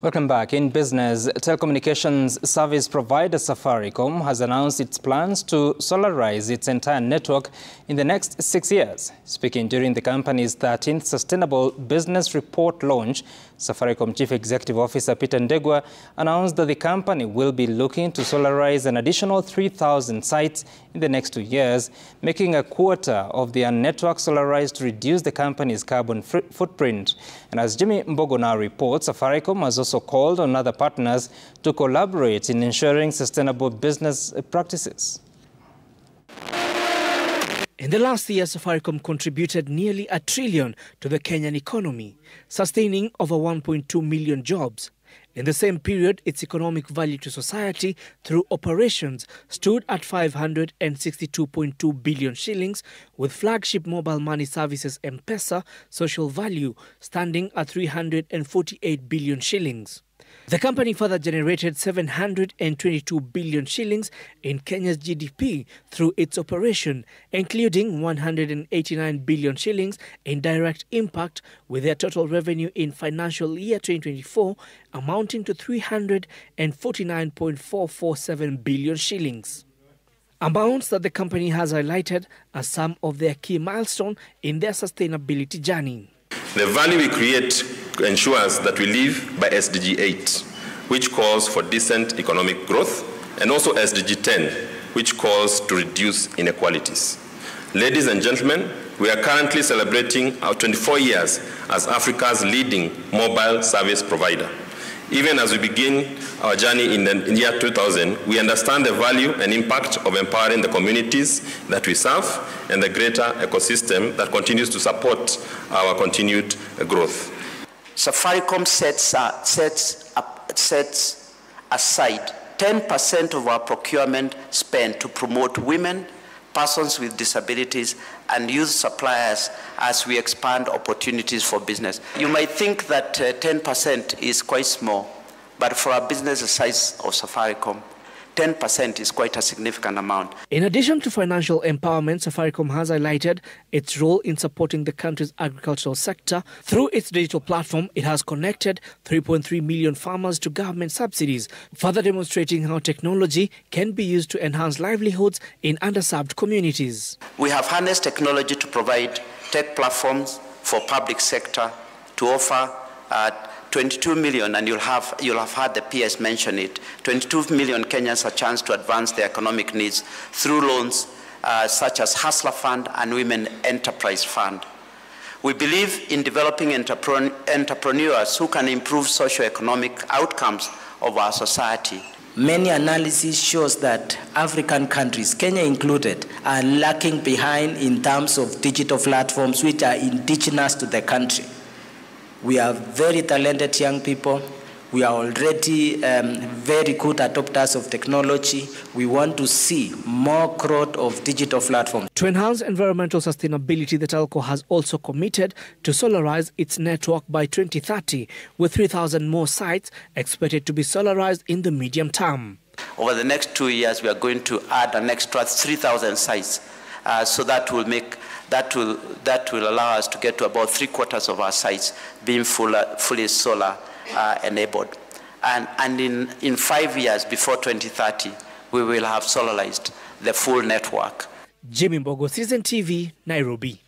Welcome back. In business, Telecommunications Service Provider Safaricom has announced its plans to solarize its entire network in the next 6 years. Speaking during the company's 13th Sustainable Business Report launch, Safaricom Chief Executive Officer Peter Ndegwa announced that the company will be looking to solarize an additional 3,000 sites in the next 2 years, making a quarter of their network solarized to reduce the company's carbon footprint. And as Jimmy Mbogo now reports, Safaricom has also called on other partners to collaborate in ensuring sustainable business practices. In the last year, Safaricom contributed nearly $1 trillion to the Kenyan economy, sustaining over 1.2 million jobs. In the same period, its economic value to society through operations stood at 562.2 billion shillings, with flagship mobile money services M-Pesa social value standing at 348 billion shillings. The company further generated 722 billion shillings in Kenya's GDP through its operation, including 189 billion shillings in direct impact, with their total revenue in financial year 2024 amounting to 349.447 billion shillings. Amounts that the company has highlighted as some of their key milestones in their sustainability journey. The value we create ensures that we live by SDG 8, which calls for decent economic growth, and also SDG 10, which calls to reduce inequalities. Ladies and gentlemen, we are currently celebrating our 24 years as Africa's leading mobile service provider. Even as we begin our journey in the year 2000, we understand the value and impact of empowering the communities that we serve and the greater ecosystem that continues to support our continued growth. Safaricom sets aside 10% of our procurement spend to promote women, persons with disabilities, and youth suppliers as we expand opportunities for business. You might think that 10% is quite small, but for a business the size of Safaricom, 10% is quite a significant amount. In addition to financial empowerment, Safaricom has highlighted its role in supporting the country's agricultural sector. Through its digital platform, it has connected 3.3 million farmers to government subsidies, further demonstrating how technology can be used to enhance livelihoods in underserved communities. We have harnessed technology to provide tech platforms for public sector to offer 22 million, and you'll have heard the PS mention it, 22 million Kenyans a chance to advance their economic needs through loans such as Hustler Fund and Women Enterprise Fund. We believe in developing entrepreneurs who can improve socio-economic outcomes of our society. Many analysis shows that African countries, Kenya included, are lacking behind in terms of digital platforms which are indigenous to the country. We are very talented young people. We are already very good adopters of technology. We want to see more growth of digital platforms. To enhance environmental sustainability, the telco has also committed to solarize its network by 2030, with 3,000 more sites expected to be solarized in the medium term. Over the next 2 years, we are going to add an extra 3,000 sites. So that will allow us to get to about 3/4 of our sites being fully solar enabled. And in 5 years, before 2030, we will have solarized the full network. Jimmy Mbogo, Citizen TV, Nairobi.